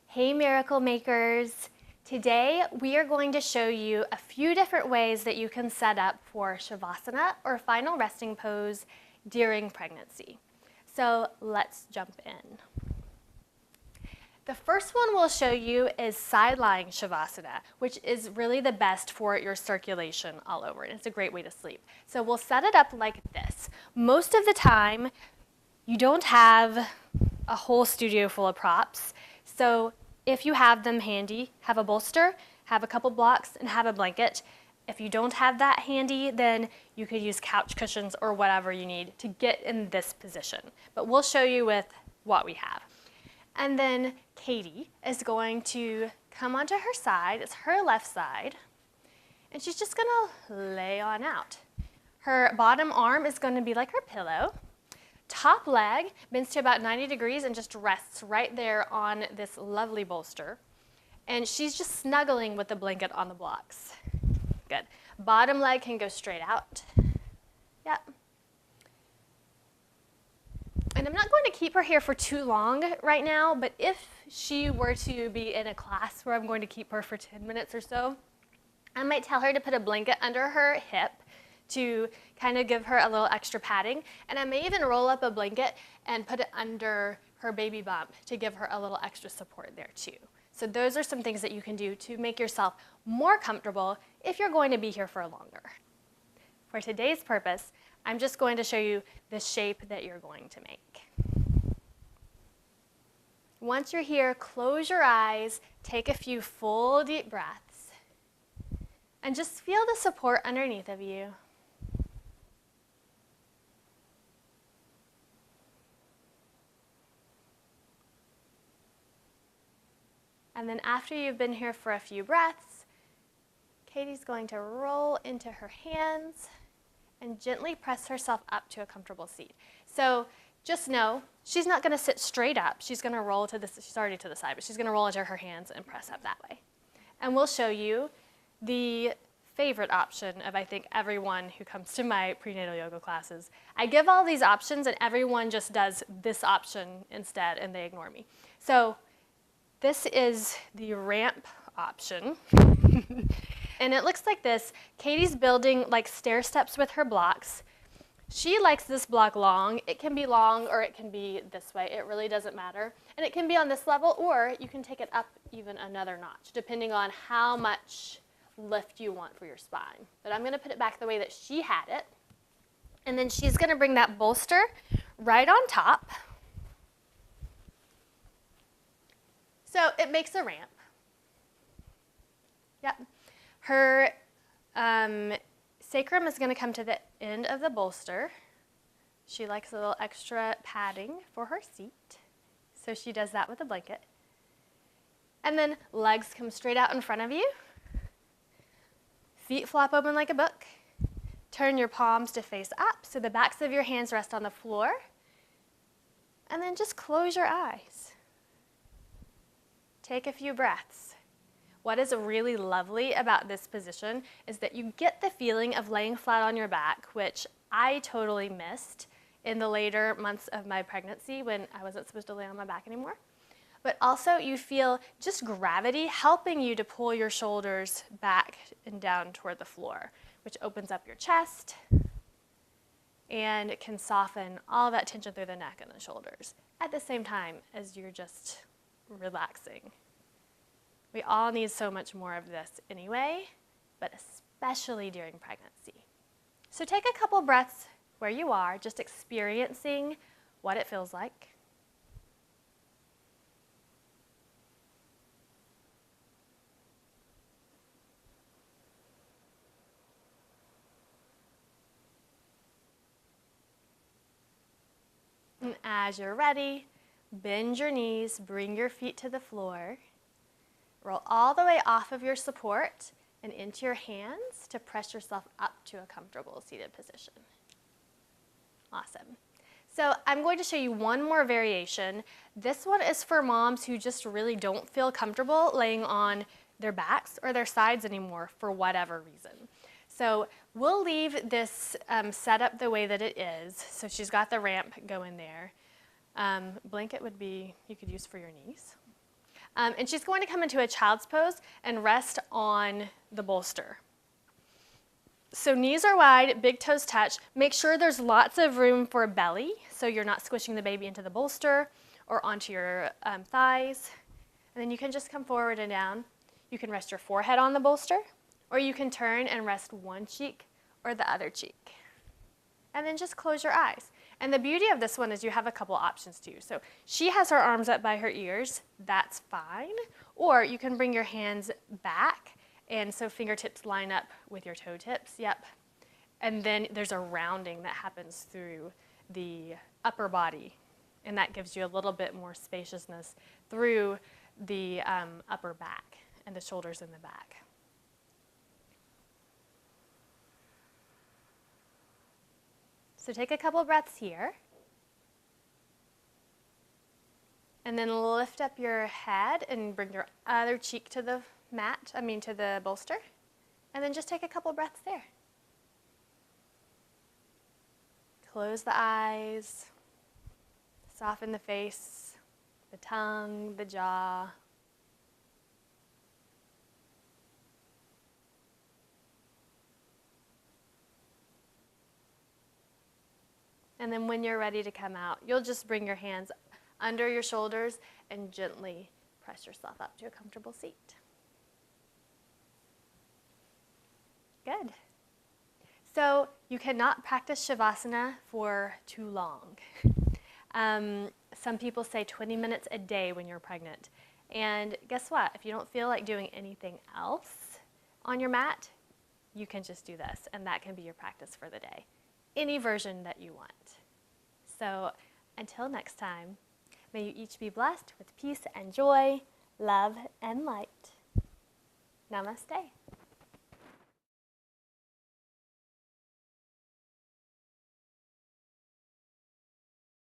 Hey Miracle Makers! Today we are going to show you a few different ways that you can set up for Shavasana or final resting pose during pregnancy. So let's jump in. The first one we'll show you is side lying Shavasana, which is really the best for your circulation all over, and it's a great way to sleep. So we'll set it up like this. Most of the time, you don't have a whole studio full of props, so if you have them handy, have a bolster, have a couple blocks, and have a blanket. If you don't have that handy, then you could use couch cushions or whatever you need to get in this position. But we'll show you with what we have. And then Katie is going to come onto her side. It's her left side. And she's just gonna lay on out. Her bottom arm is gonna be like her pillow. Top leg bends to about 90 degrees and just rests right there on this lovely bolster. And she's just snuggling with the blanket on the blocks. Good. Bottom leg can go straight out. Yep. And I'm not going to keep her here for too long right now, but if she were to be in a class where I'm going to keep her for 10 minutes or so, I might tell her to put a blanket under her hip to kind of give her a little extra padding. And I may even roll up a blanket and put it under her baby bump to give her a little extra support there too. So those are some things that you can do to make yourself more comfortable if you're going to be here for longer. For today's purpose, I'm just going to show you the shape that you're going to make. Once you're here, close your eyes, take a few full deep breaths, and just feel the support underneath of you. And then after you've been here for a few breaths, Katie's going to roll into her hands and gently press herself up to a comfortable seat. So just know, she's not gonna sit straight up. She's gonna roll to this, she's already to the side, but she's gonna roll into her hands and press up that way. And we'll show you the favorite option of, I think, everyone who comes to my prenatal yoga classes. I give all these options and everyone just does this option instead and they ignore me. So this is the ramp option. And it looks like this. Katie's building like stair steps with her blocks. She likes this block long. It can be long or it can be this way. It really doesn't matter. And it can be on this level or you can take it up even another notch depending on how much lift you want for your spine. But I'm gonna put it back the way that she had it. And then she's gonna bring that bolster right on top. So it makes a ramp. Yep. Her sacrum is going to come to the end of the bolster. She likes a little extra padding for her seat, so she does that with a blanket. And then legs come straight out in front of you. Feet flop open like a book. Turn your palms to face up so the backs of your hands rest on the floor. And then just close your eyes. Take a few breaths. What is really lovely about this position is that you get the feeling of laying flat on your back, which I totally missed in the later months of my pregnancy when I wasn't supposed to lay on my back anymore. But also you feel just gravity helping you to pull your shoulders back and down toward the floor, which opens up your chest and it can soften all that tension through the neck and the shoulders at the same time as you're just relaxing. We all need so much more of this anyway, but especially during pregnancy. So take a couple breaths where you are, just experiencing what it feels like. And as you're ready, bend your knees, bring your feet to the floor. Roll all the way off of your support and into your hands to press yourself up to a comfortable seated position. Awesome. So I'm going to show you one more variation. This one is for moms who just really don't feel comfortable laying on their backs or their sides anymore for whatever reason. So we'll leave this set up the way that it is. So she's got the ramp going there. Blanket would be, you could use for your knees. And she's going to come into a child's pose and rest on the bolster. So knees are wide, big toes touch. Make sure there's lots of room for belly, so you're not squishing the baby into the bolster or onto your thighs. And then you can just come forward and down. You can rest your forehead on the bolster, or you can turn and rest one cheek or the other cheek. And then just close your eyes. And the beauty of this one is you have a couple options too. So she has her arms up by her ears, that's fine. Or you can bring your hands back, and so fingertips line up with your toe tips, yep. And then there's a rounding that happens through the upper body, and that gives you a little bit more spaciousness through the upper back and the shoulders in the back. So take a couple breaths here. And then lift up your head and bring your other cheek to the to the bolster. And then just take a couple breaths there. Close the eyes, soften the face, the tongue, the jaw. And then when you're ready to come out, you'll just bring your hands under your shoulders and gently press yourself up to a comfortable seat. Good. So you cannot practice Shavasana for too long. Some people say 20 minutes a day when you're pregnant. And guess what? If you don't feel like doing anything else on your mat, you can just do this, and that can be your practice for the day. Any version that you want. So until next time, may you each be blessed with peace and joy, love and light. Namaste.